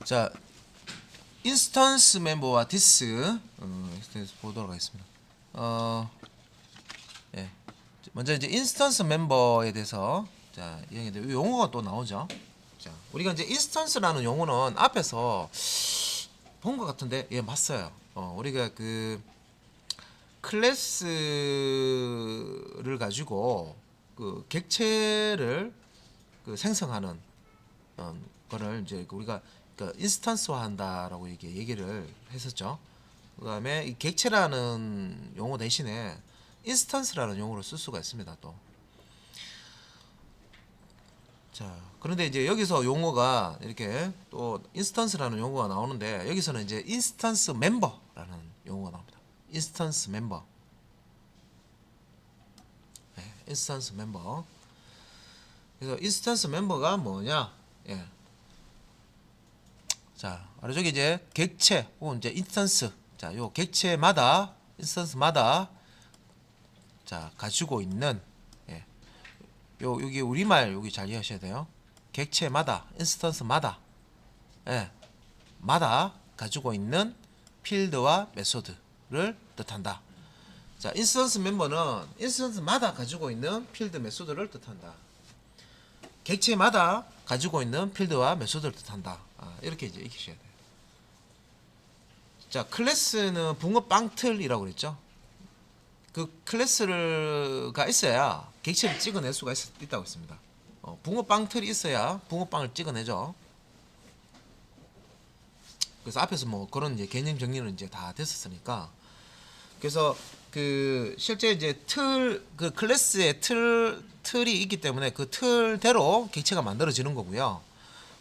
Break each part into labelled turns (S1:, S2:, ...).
S1: 자, 인스턴스 멤버와 디스 보도록 하겠습니다. 예. 먼저 이제 인스턴스 멤버에 대해서 자, 이야기인데 용어가 또 나오죠. 자, 우리가 이제 인스턴스라는 용어는 앞에서 본 것 같은데 예, 맞어요. 우리가 그 클래스를 가지고 그 객체를 그 생성하는 거를 이제 우리가 그 인스턴스화한다라고 얘기를 했었죠. 그다음에 이 객체라는 용어 대신에 인스턴스라는 용어를 쓸 수가 있습니다. 또. 자, 그런데 이제 여기서 용어가 이렇게 또 인스턴스라는 용어가 나오는데 여기서는 이제 인스턴스 멤버라는 용어가 나옵니다. 인스턴스 멤버. 네, 인스턴스 멤버. 그래서 인스턴스 멤버가 뭐냐? 예. 자, 아래쪽에 이제 객체 혹은 이제 인스턴스. 자, 요 객체마다 인스턴스마다 자, 가지고 있는 예. 여기 우리말 여기 잘 이해하셔야 돼요. 객체마다 인스턴스마다 예. 마다 가지고 있는 필드와 메소드를 뜻한다. 자, 인스턴스 멤버는 인스턴스마다 가지고 있는 필드 메소드를 뜻한다. 객체마다 가지고 있는 필드와 메소드를 뜻한다. 이렇게 이제 익히셔야 돼요. 자, 클래스는 붕어 빵틀이라고 그랬죠. 그 클래스가 있어야 객체를 찍어낼 수가 있다고 했습니다. 붕어빵 틀이 있어야 붕어빵을 찍어내죠. 그래서 앞에서 뭐 그런 이제 개념 정리는 이제 다 됐었으니까. 그래서 그 실제 이제 그 클래스의 틀이 있기 때문에 그 틀대로 객체가 만들어지는 거고요.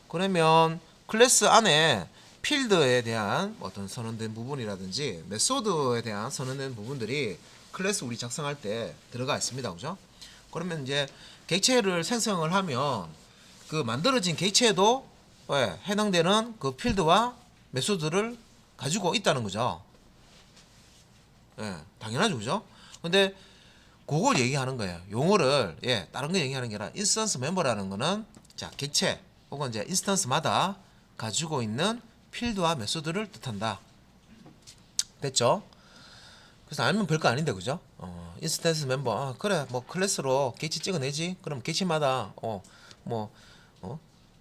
S1: 그러면 클래스 안에 필드에 대한 어떤 선언된 부분이라든지 메소드에 대한 선언된 부분들이 클래스 우리 작성할 때 들어가 있습니다. 그죠? 그러면 이제 객체를 생성을 하면 그 만들어진 객체도 해당되는 그 필드와 메소드를 가지고 있다는 거죠. 예, 당연하죠. 그죠? 근데 그걸 얘기하는 거예요. 용어를 다른 거 얘기하는 게 아니라 인스턴스 멤버라는 거는 자, 객체 혹은 이제 인스턴스마다 가지고 있는 필드와 메소드를 뜻한다. 됐죠? 그래서 알면 별거 아닌데 그죠? 인스턴스 멤버 그래 뭐 클래스로 객체 찍어내지. 그럼 객체마다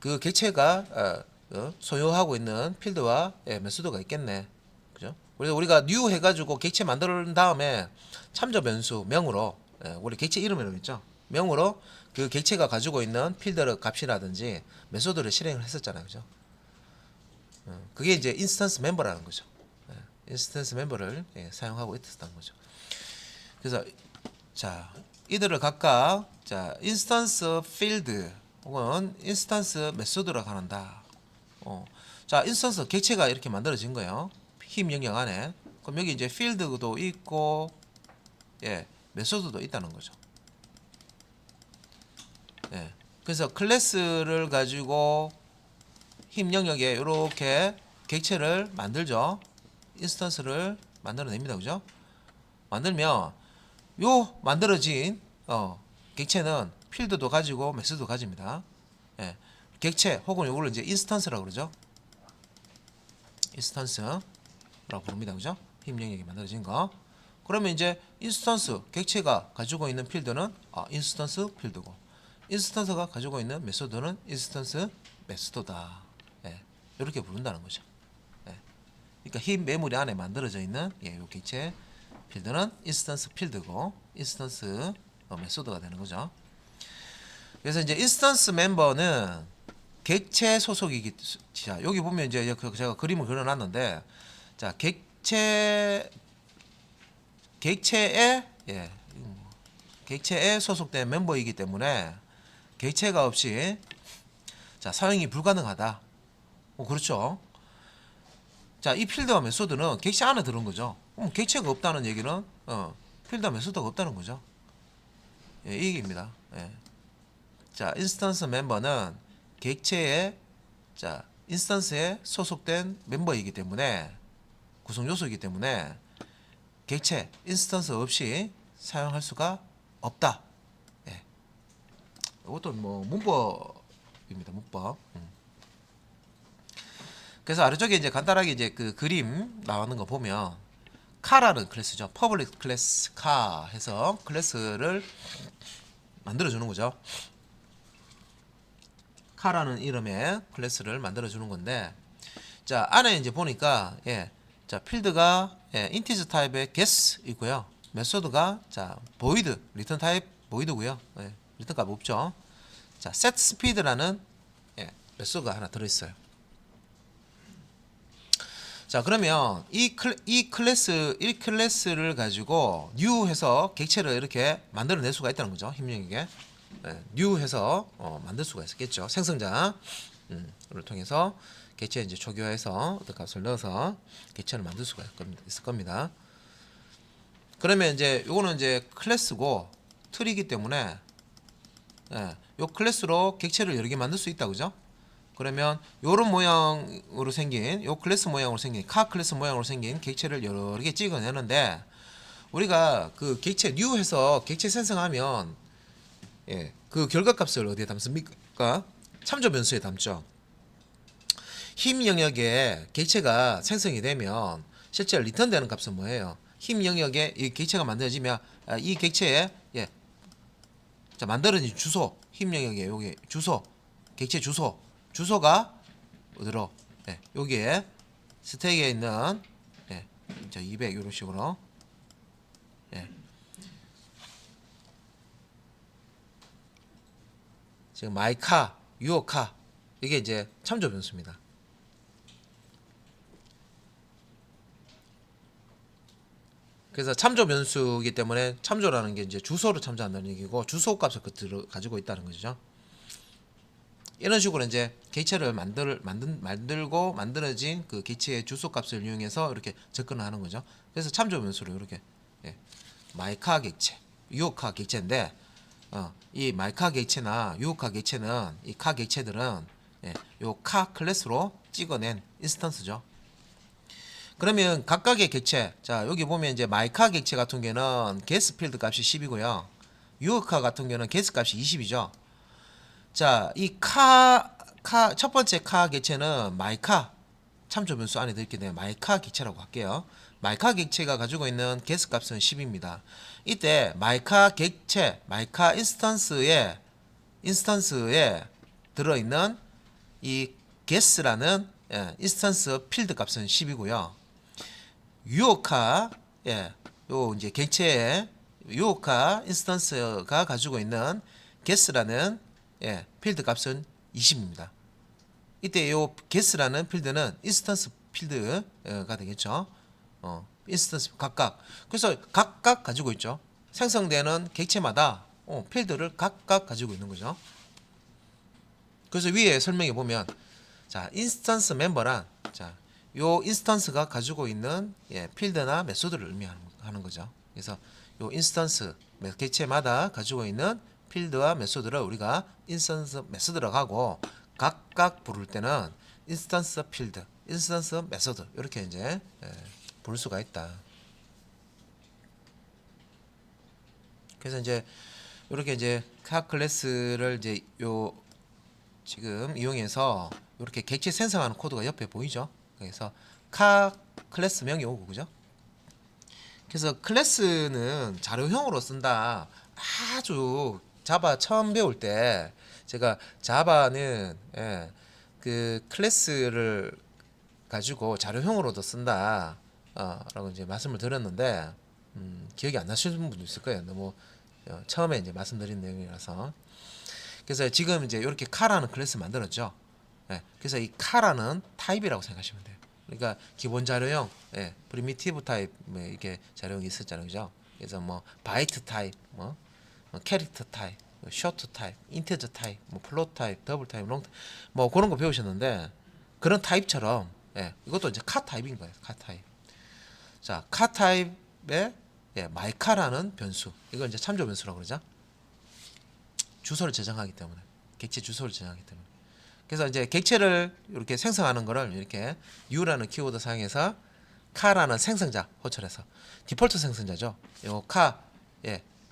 S1: 그 객체가 소유하고 있는 필드와 메소드가 있겠네. 그죠? 그래서 우리가 new 해가지고 객체 만든 다음에 참조 변수 명으로 우리 객체 이름이라고 있죠. 명으로 그 객체가 가지고 있는 필드 값이라든지 메소드를 실행을 했었잖아요. 그죠? 그게 이제 인스턴스 멤버라는 거죠. 인스턴스 멤버를 사용하고 있었다는 거죠. 그래서 자, 이들을 각각 자, 인스턴스 필드 혹은 인스턴스 메소드라고 한다. 자, 인스턴스 객체가 이렇게 만들어진 거예요. 힘 영역 안에. 그럼 여기 이제 필드도 있고 메소드도 있다는 거죠. 그래서 클래스를 가지고 힘 영역에 이렇게 객체를 만들죠. 인스턴스를 만들어냅니다. 그죠? 만들면 요 만들어진 객체는 필드도 가지고 메소드도 가집니다. 객체 혹은 요거를 이제 인스턴스라고 그러죠. 인스턴스라고 부릅니다. 그죠? 힘 영역이 만들어진 거. 그러면 이제 인스턴스 객체가 가지고 있는 필드는 인스턴스 필드고 인스턴스가 가지고 있는 메소드는 인스턴스 메소드다. 이렇게 부른다는 거죠. 그러니까 힘 메모리 안에 만들어져 있는 요 객체 필드는 인스턴스 필드고 인스턴스 메소드가 되는 거죠. 그래서 이제 인스턴스 멤버는 객체 소속이기. 자, 여기 보면 이제 제가 그림을 그려놨는데 자, 객체에 소속된 멤버이기 때문에 객체가 없이 자, 사용이 불가능하다. 그렇죠. 자, 이 필드와 메소드는 객체 안에 들어온 거죠. 객체가 없다는 얘기는 필드와 메소드가 없다는 거죠. 이 얘기입니다. 자, 인스턴스 멤버는 객체의 자, 인스턴스에 소속된 멤버이기 때문에 구성 요소이기 때문에 객체 인스턴스 없이 사용할 수가 없다. 이것도 뭐 문법입니다. 문법. 그래서 아래쪽에 이제 간단하게 이제 그 그림 나오는 거 보면 카라는 클래스죠. 퍼블릭 클래스 카 해서 클래스를 만들어 주는 거죠. 카라는 이름의 클래스를 만들어 주는 건데, 자 안에 이제 보니까 자 필드가 인티저 타입의 guess 있고요. 메소드가 자 void 리턴 타입 void고요. 리턴 값 없죠. 자 set speed라는 메소드가 하나 들어 있어요. 자 그러면 이 클래스를 가지고 new 해서 객체를 이렇게 만들어낼 수가 있다는 거죠. 힘령에게 new 해서 만들 수가 있었겠죠. 생성자 를 통해서 객체 이제 초기화해서 어떤 값을 넣어서 객체를 만들 수가 있을 겁니다. 그러면 이제 요거는 이제 클래스고 틀이기 때문에 요 클래스로 객체를 여러 개 만들 수 있다, 그죠? 그러면 요런 모양으로 생긴 요 클래스 모양으로 생긴 카 클래스 모양으로 생긴 객체를 여러 개 찍어내는데, 우리가 그 객체 new 해서 객체 생성하면 그 결과값을 어디에 담습니까? 참조 변수에 담죠. 힘 영역에 객체가 생성이 되면 실제 리턴되는 값은 뭐예요? 힘 영역에 이 객체가 만들어지면 이 객체에 자 만들어진 주소, 힘 영역에 여기 주소, 객체 주소가 어디로? 여기에 스택에 있는 자 200 이런 식으로 지금 마이카, 유어카 이게 이제 참조 변수입니다. 그래서 참조 변수이기 때문에 참조라는 게 이제 주소를 참조한다는 얘기고 주소 값을 가지고 있다는 거죠. 이런 식으로 이제 객체를 만들고 만들어진 그 객체의 주소 값을 이용해서 이렇게 접근을 하는 거죠. 그래서 참조 변수로 이렇게 마이카 객체, 유효카 객체인데 이 마이카 객체나 유효카 객체는 이 카 객체들은 요 카 클래스로 찍어낸 인스턴스죠. 그러면 각각의 객체, 자 여기 보면 이제 마이카 객체 같은 경우는 게스 필드 값이 10이고요. 유어카 같은 경우는 게스 값이 20이죠. 자, 이 첫 번째 카 객체는 마이카 참조 변수 안에 들게 되면 마이카 객체라고 할게요. 마이카 객체가 가지고 있는 게스 값은 10입니다. 이때 마이카 객체, 마이카 인스턴스에 들어있는 이 게스라는 인스턴스 필드 값은 10이고요. 유효카 요 이제 객체의 유효카 인스턴스가 가지고 있는 게스라는 필드 값은 20입니다. 이때 요 게스라는 필드는 인스턴스 필드가 되겠죠. 인스턴스 각각. 그래서 각각 가지고 있죠. 생성되는 객체마다 필드를 각각 가지고 있는 거죠. 그래서 위에 설명해 보면 자 인스턴스 멤버란 자 요 인스턴스가 가지고 있는 필드나 메소드를 의미하는 거죠. 그래서 요 인스턴스 객체마다 가지고 있는 필드와 메소드를 우리가 인스턴스 메소드라고 하고 각각 부를 때는 인스턴스 필드, 인스턴스 메소드 이렇게 이제 부를 수가 있다. 그래서 이제 이렇게 이제 각 클래스를 이제 요 지금 이용해서 이렇게 객체 생성하는 코드가 옆에 보이죠? 그래서 카 클래스명이 오고 그죠? 그래서 클래스는 자료형으로 쓴다. 아주 자바 처음 배울 때 제가 자바는 그 클래스를 가지고 자료형으로도 쓴다 라고 이제 말씀을 드렸는데 기억이 안 나시는 분도 있을 거예요. 너무 처음에 이제 말씀드린 내용이라서. 그래서 지금 이제 이렇게 카라는 클래스 만들었죠. 그래서 이 카라는 타입이라고 생각하시면 돼요. 그러니까 기본 자료형, 프리미티브 타입 이렇게 자료형이 있었잖아요, 그죠? 그래서 뭐 바이트 타입, 뭐 캐릭터 타입, 쇼트 타입, 인티저 타입, 뭐 플롯 타입, 더블 타입, 롱 타입, 뭐 그런 거 배우셨는데 그런 타입처럼 이것도 이제 카 타입인 거예요, 카 타입. 자, 카 타입의 마이카라는 변수, 이걸 이제 참조 변수라고 그러죠. 주소를 저장하기 때문에 객체 주소를 저장하기 때문에. 그래서 이제 객체를 이렇게 생성하는 거를 이렇게 u라는 키워드 사용해서 카라는 생성자 호출해서 디폴트 생성자죠. 요 카,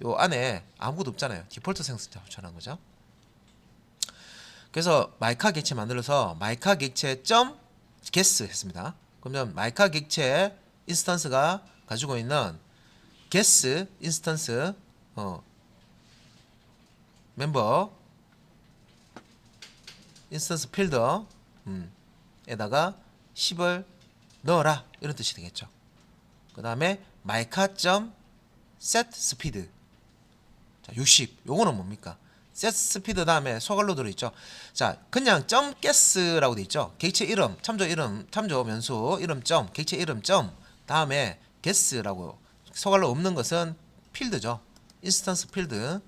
S1: 요 안에 아무것도 없잖아요. 디폴트 생성자 호출한 거죠. 그래서 마이카 객체 만들어서 마이카 객체 점 guess 했습니다. 그러면 마이카 객체 인스턴스가 가지고 있는 guess 인스턴스 멤버 인스턴스 필더 에다가 10을 넣어라 이런 뜻이 되겠죠. 그 다음에 마이카.set 스피드 자 60 요거는 뭡니까? set 스피드 다음에 소갈로 들어있죠. 자 그냥 점 guess라고 돼 있죠. 객체 이름 참조 변수 이름 점 객체 이름 점 다음에 guess라고 소갈로 없는 것은 필드죠. 인스턴스 필드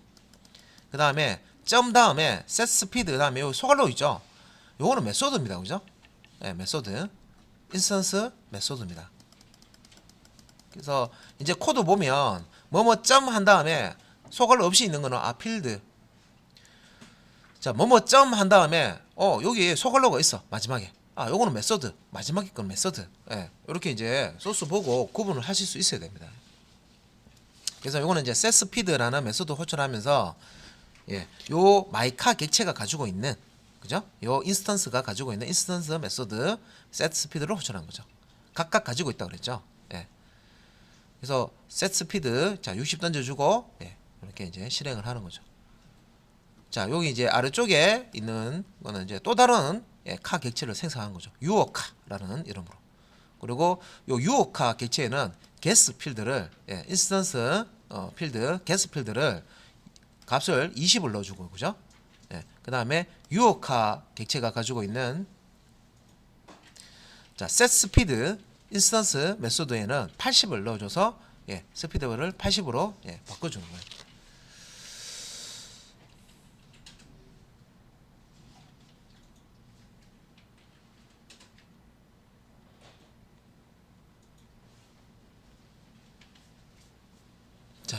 S1: 그 다음에 점 다음에 set 스피드 다음에 요 소갈로 있죠. 요거는 메소드입니다. 그죠? 네, 메소드 인스턴스 메소드입니다. 그래서 이제 코드 보면 뭐뭐 점 한 다음에 소갈로 없이 있는 거는 필드 자 뭐뭐 점 한 다음에 여기 소갈로가 있어 마지막에 요거는 메소드 마지막에 건 메소드 이렇게 이제 소스 보고 구분을 하실 수 있어야 됩니다. 그래서 요거는 이제 set speed라는 메소드 호출하면서 요 마이카 객체가 가지고 있는 그죠? 요 인스턴스가 가지고 있는 인스턴스 메소드 set speed를 호출한 거죠. 각각 가지고 있다 그랬죠. 그래서 set speed 자 60 던져주고 이렇게 이제 실행을 하는 거죠. 자 여기 이제 아래쪽에 있는 거는 이제 또 다른 카 객체를 생성한 거죠. 유어카라는 이름으로. 그리고 요 유어카 객체에는 guess 필드를 인스턴스 필드 guess 필드를 값을 20을 넣어주고 그죠? 그 다음에 유어카 객체가 가지고 있는 자 set speed 인스턴스 메소드에는 80을 넣어줘서 스피드를 80으로 바꿔주는 거예요. 자,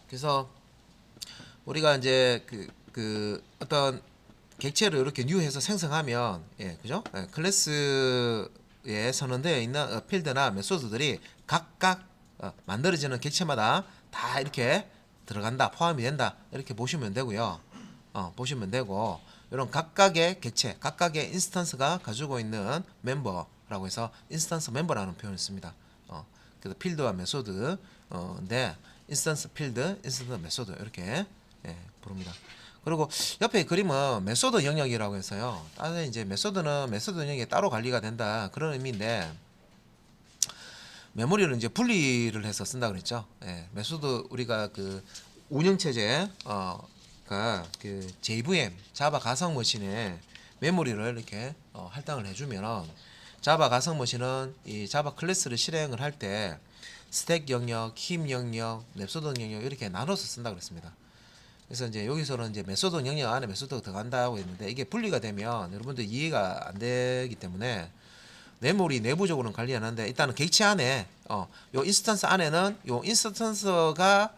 S1: 그래서 우리가 이제 그 어떤 객체를 이렇게 뉴해서 생성하면 그죠? 클래스에 선언되어 있는 필드나 메소드들이 각각 만들어지는 객체마다 다 이렇게 들어간다 포함이 된다 이렇게 보시면 되고요. 보시면 되고 이런 각각의 객체 각각의 인스턴스가 가지고 있는 멤버라고 해서 인스턴스 멤버라는 표현을 씁니다. 그래서 필드와 메소드인데 인스턴스 필드 인스턴스 메소드 이렇게 부릅니다. 그리고 옆에 그림은 메소드 영역이라고 해서요. 다른 이제 메소드는 메소드 영역에 따로 관리가 된다 그런 의미인데 메모리를 이제 분리를 해서 쓴다 그랬죠. 메소드 우리가 그 운영체제 그 JVM 자바 가상 머신에 메모리를 이렇게 할당을 해주면 자바 가상 머신은 이 자바 클래스를 실행을 할 때 스택 영역, 힙 영역, 메소드 영역 이렇게 나눠서 쓴다 그랬습니다. 그래서 이제 여기서는 이제 메소드 영역 안에 메소드가 들어간다고 했는데 이게 분리가 되면 여러분들 이해가 안 되기 때문에 메모리 내부적으로는 관리 안 하는데 일단은 객체 안에 요 인스턴스 안에는 요 인스턴스가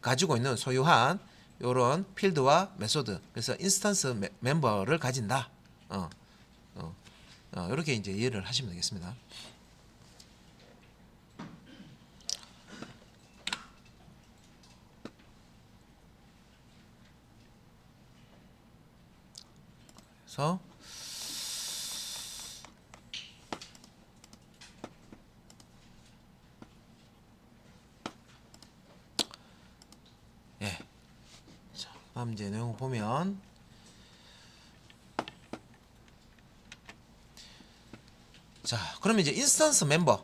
S1: 가지고 있는 소유한 요런 필드와 메소드 그래서 인스턴스 멤버를 가진다. 이렇게 이제 이해를 하시면 되겠습니다. 그래서 자, 다음 이제 내용 보면 자, 그러면 이제 인스턴스 멤버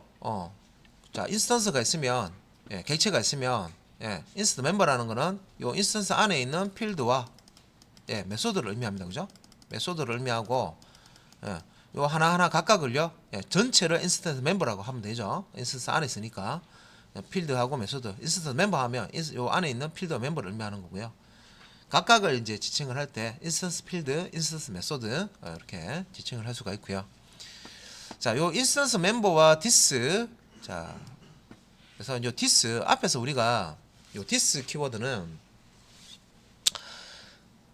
S1: 자, 인스턴스가 있으면 객체가 있으면 인스턴스 멤버라는 거는 요 인스턴스 안에 있는 필드와 메소드를 의미합니다. 그죠? 메소드를 의미하고 요 하나하나 각각을요 전체를 인스턴스 멤버라고 하면 되죠. 인스턴스 안에 있으니까 필드하고 메소드 인스턴스 멤버 하면 요 안에 있는 필드와 멤버를 의미하는 거고요. 각각을 이제 지칭을 할 때 인스턴스 필드, 인스턴스 메소드 이렇게 지칭을 할 수가 있고요. 자, 요 인스턴스 멤버와 디스 자, 그래서 요 디스 앞에서 우리가 요 디스 키워드는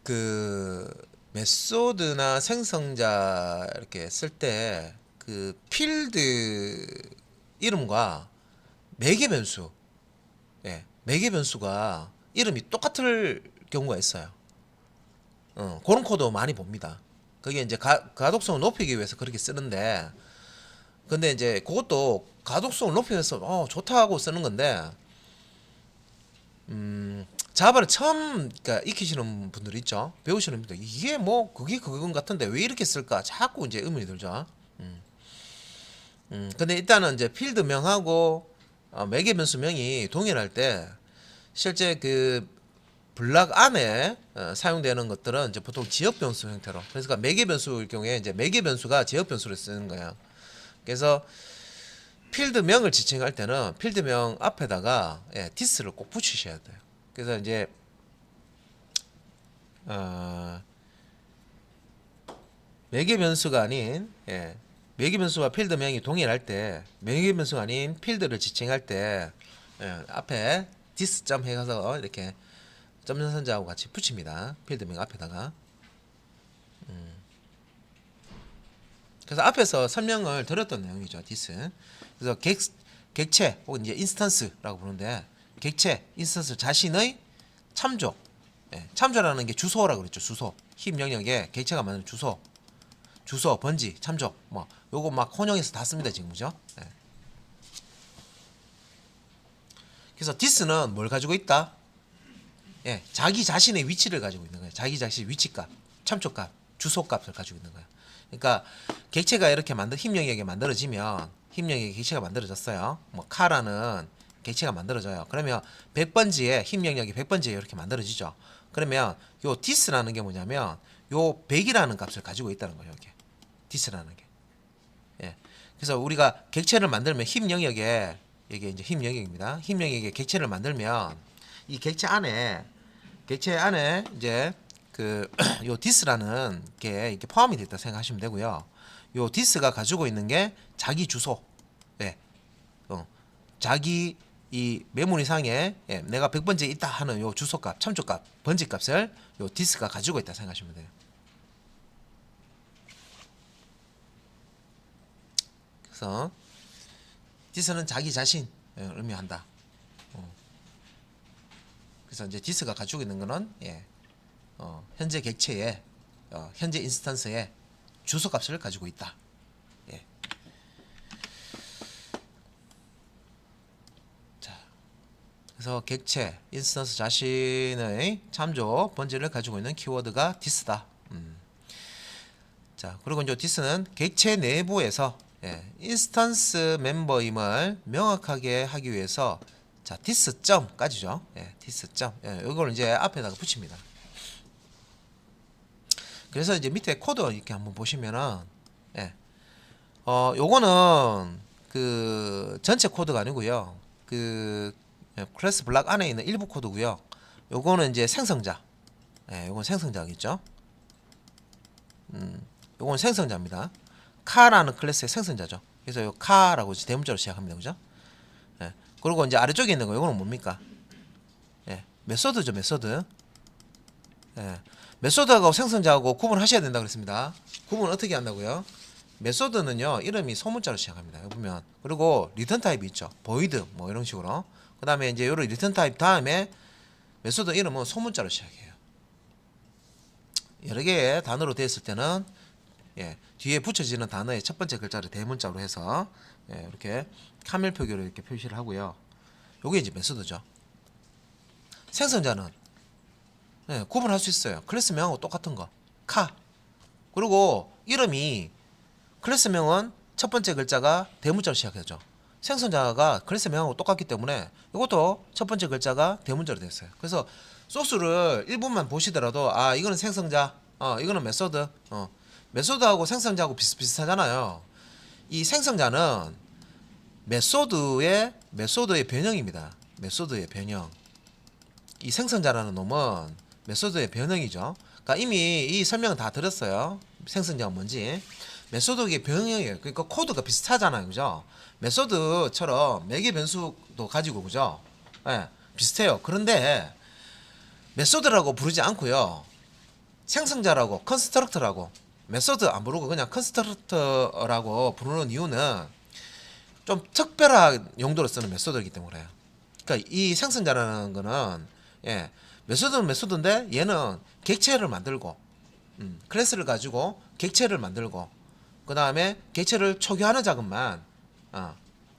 S1: 그 메소드나 생성자 이렇게 쓸 때 그 필드 이름과 매개 변수 매개 변수가 이름이 똑같을 경우가 있어요. 그런 코드 많이 봅니다. 그게 이제 가독성을 높이기 위해서 그렇게 쓰는데 근데 이제 그것도 가독성을 높이면서 좋다고 쓰는 건데 자바를 처음 그러니까 익히시는 분들 있죠. 배우시는 분들 이게 뭐 그게 그건 같은데 왜 이렇게 쓸까 자꾸 이제 의문이 들죠. 근데 일단은 이제 필드명하고 매개 변수명이 동일할 때 실제 그 블락 안에 사용되는 것들은 이제 보통 지역 변수 형태로 그러니까 매개 변수일 경우에 이제 매개 변수가 지역 변수를 쓰는 거야. 그래서 필드명을 지칭할 때는 필드명 앞에다가 디스를 꼭 붙이셔야 돼요. 그래서 이제 매개 변수가 아닌 매개 변수와 필드명이 동일할 때 매개 변수가 아닌 필드를 지칭할 때 앞에 디스 점 해서 이렇게 점선자하고 같이 붙입니다. 필드명 앞에다가. 그래서 앞에서 설명을 드렸던 내용이죠. 디스. 그래서 객체 혹은 이제 인스턴스라고 부르는데 객체, 인스턴스 자신의 참조. 참조라는 게 주소라고 그랬죠. 주소. 힙 영역에 객체가 만드는 주소, 번지, 참조. 뭐 요거 막 혼용해서 다 씁니다, 지금. 그죠? 그래서 디스는 뭘 가지고 있다? 자기 자신의 위치를 가지고 있는 거예요. 자기 자신의 위치값, 참조값, 주소값을 가지고 있는 거예요. 그러니까 객체가 이렇게 힙 영역에 만들어지면 힙 영역에 객체가 만들어졌어요. 뭐 카라는 객체가 만들어져요. 그러면 100번지에 힙 영역이 100번지에 이렇게 만들어지죠. 그러면 요 디스라는 게 뭐냐면 요 100이라는 값을 가지고 있다는 거예요. 이게 디스라는 게. 그래서 우리가 객체를 만들면 힙 영역에 이게 이제 힙 영역입니다. 힙 영역에 객체를 만들면 이 객체 안에 이제 그 요 디스라는 게 이렇게 포함이 됐다 생각하시면 되고요. 요 디스가 가지고 있는 게 자기 주소, 자기 이 메모리상에 내가 100번째 있다 하는 요 주소값, 참조값, 번지값을 요 디스가 가지고 있다 생각하시면 돼요. 그래서 디스는 자기 자신을 의미한다. 그래서 이제 디스가 가지고 있는 거는 현재 객체의 현재 인스턴스의 주소값을 가지고 있다. 자, 그래서 객체 인스턴스 자신의 참조 번지를 가지고 있는 키워드가 디스다. 자, 그리고 이제 디스는 객체 내부에서 인스턴스 멤버임을 명확하게 하기 위해서 자, 디스 점까지죠. 디스 점. 이걸 이제 앞에다가 붙입니다. 그래서 이제 밑에 코드 이렇게 한번 보시면은 요거는 그 전체 코드가 아니고요. 그 클래스 블락 안에 있는 일부 코드고요. 요거는 이제 생성자. 요건 생성자겠죠. 요건 생성자입니다. 카라는 클래스의 생성자죠. 그래서 요 카라고 대문자로 시작합니다. 그죠? 그리고 이제 아래쪽에 있는 거 요거는 뭡니까? 메소드죠, 메소드. 메소드하고 생성자하고 구분하셔야 된다 그랬습니다. 구분 어떻게 한다고요? 메소드는요 이름이 소문자로 시작합니다. 여기 보면 그리고 리턴 타입이 있죠. 보이드 뭐 이런 식으로. 그 다음에 이제 요런 리턴 타입 다음에 메소드 이름은 소문자로 시작해요. 여러 개의 단어로 되어 있을 때는 뒤에 붙여지는 단어의 첫 번째 글자를 대문자로 해서 이렇게 카멜 표기로 이렇게 표시를 하고요. 요게 이제 메소드죠. 생성자는 구분할 수 있어요. 클래스명하고 똑같은 거 카. 그리고 이름이 클래스명은 첫 번째 글자가 대문자로 시작하죠. 생성자가 클래스명하고 똑같기 때문에 이것도 첫 번째 글자가 대문자로 되어 있어요. 그래서 소스를 1분만 보시더라도 이거는 생성자, 이거는 메소드, 메소드하고 생성자하고 비슷비슷하잖아요. 이 생성자는 메소드의 변형입니다. 메소드의 변형. 이 생성자라는 놈은 메소드의 변형이죠. 그러니까 이미 이 설명은 다 드렸어요. 생성자가 뭔지. 메소드의 변형이에요. 그러니까 코드가 비슷하잖아요. 그죠? 메소드처럼 매개 변수도 가지고 그죠? 비슷해요. 그런데 메소드라고 부르지 않고요. 생성자라고 컨스트럭터라고 메소드 안 부르고 그냥 컨스트럭터라고 부르는 이유는 좀 특별한 용도로 쓰는 메소드이기 때문에 그래요. 그러니까 이 생성자라는 거는 메소드는 메소드인데 얘는 객체를 만들고 클래스를 가지고 객체를 만들고 그 다음에 개체를 초기화하는 작업만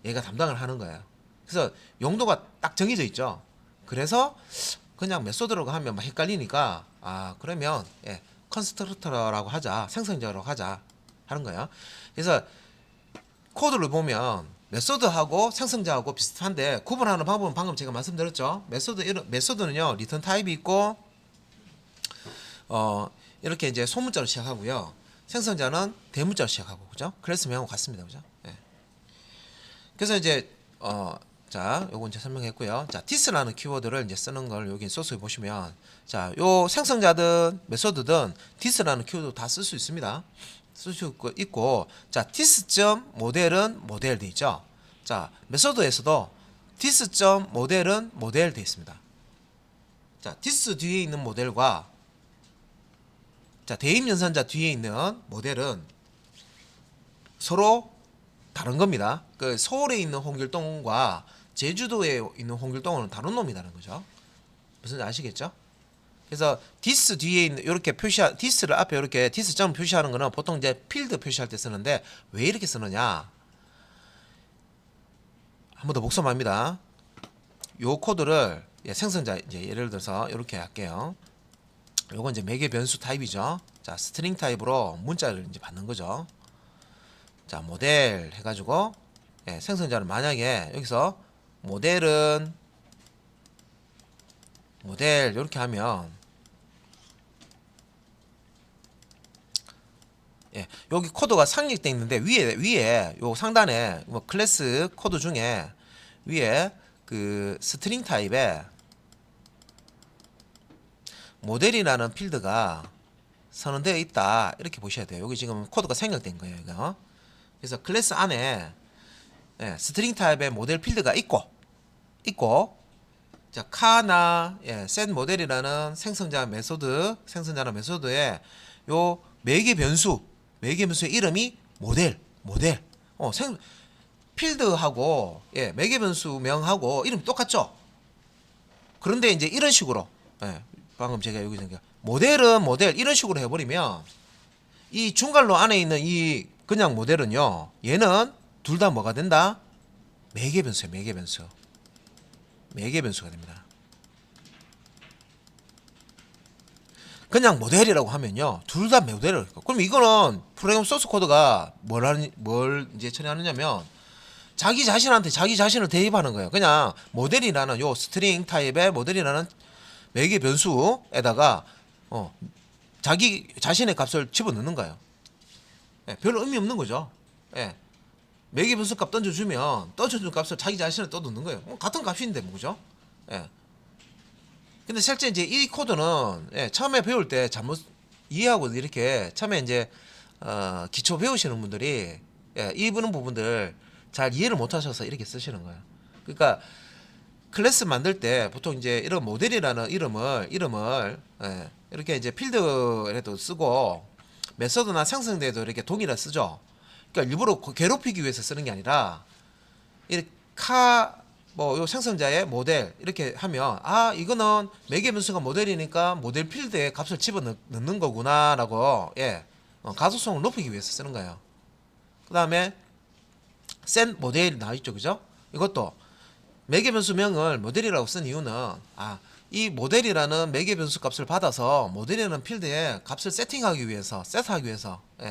S1: 얘가 담당을 하는 거예요. 그래서 용도가 딱 정해져 있죠. 그래서 그냥 메소드라고 하면 막 헷갈리니까 그러면 컨스트럭터라고 하자, 생성자라고 하자 하는 거예요. 그래서 코드를 보면 메소드하고 생성자하고 비슷한데 구분하는 방법은 방금 제가 말씀드렸죠. 메소드는요 리턴 타입이 있고 이렇게 이제 소문자로 시작하고요. 생성자는 대문자로 시작하고, 그죠? 클래스명하고 같습니다, 그죠? 예. 그래서 이제 자, 요거 이제 설명했고요. 자, this라는 키워드를 이제 쓰는 걸 여기 소스에 보시면, 자, 요 생성자든 메소드든 this라는 키워드 다 쓸 수 있습니다. 쓸 수 있고, 자, this.모델은 모델 돼 있죠. 자, 메소드에서도 this.모델은 모델 돼 있습니다. 자, this 뒤에 있는 모델과 자, 대입 연산자 뒤에 있는 모델은 서로 다른 겁니다. 그 서울에 있는 홍길동과 제주도에 있는 홍길동은 다른 놈이라는 거죠. 무슨 아시겠죠? 그래서 this 뒤에 있는 이렇게 this를 앞에 이렇게 this.점 표시하는 거는 보통 이제 필드 표시할 때 쓰는데 왜 이렇게 쓰느냐? 한 번 더 복습합니다. 요 코드를 생성자 이제 예를 들어서 이렇게 할게요. 요건 이제 매개 변수 타입이죠. 자, 스트링 타입으로 문자를 이제 받는 거죠. 자, 모델 해가지고 생성자는 만약에 여기서 모델은 모델 이렇게 하면 여기 코드가 상lik돼 있는데 위에 요 상단에 뭐 클래스 코드 중에 위에 그 스트링 타입에 모델이라는 필드가 선언되어 있다 이렇게 보셔야 돼요. 여기 지금 코드가 생략된 거예요. 이거. 그래서 클래스 안에 스트링 타입의 모델 필드가 있고 자, 카나 set 모델이라는 생성자라는 메소드에 요 매개 변수의 이름이 모델 필드하고 매개 변수명하고 이름이 똑같죠. 그런데 이제 이런 식으로 방금 제가 여기 모델은 모델 이런 식으로 해버리면 이 중괄로 안에 있는 이 그냥 모델은요 얘는 둘 다 뭐가 된다? 매개 변수가 됩니다. 그냥 모델이라고 하면요 둘 다 모델을 그럼 이거는 프로그램 소스 코드가 뭘 이제 처리하느냐면 자기 자신한테 자기 자신을 대입하는 거예요. 그냥 모델이라는 요 스트링 타입의 모델이라는 매개 변수에다가 자기 자신의 값을 집어넣는 거예요. 별로 의미 없는 거죠. 매개 변수 값 던져주면 던져준 값을 자기 자신을 또 넣는 거예요. 같은 값인데 뭐죠? 근데 실제 이제 이 코드는 처음에 배울 때 잘못 이해하고 이렇게 처음에 이제 기초 배우시는 분들이 이 부분들 잘 이해를 못 하셔서 이렇게 쓰시는 거예요. 그러니까 클래스 만들 때 보통 이제 이런 모델이라는 이름을 이렇게 이제 필드에도 쓰고 메서드나 생성대에도 이렇게 동일하게 쓰죠. 그러니까 일부러 괴롭히기 위해서 쓰는 게 아니라 이렇게 요 생성자의 모델 이렇게 하면 이거는 매개 변수가 모델이니까 모델 필드에 값을 집어넣는 거구나라고 가소성을 높이기 위해서 쓰는 거예요. 그 다음에 set 모델이 나와있죠, 그죠? 이것도 매개 변수명을 모델이라고 쓴 이유는 이 모델이라는 매개 변수 값을 받아서 모델이라는 필드에 값을 세팅하기 위해서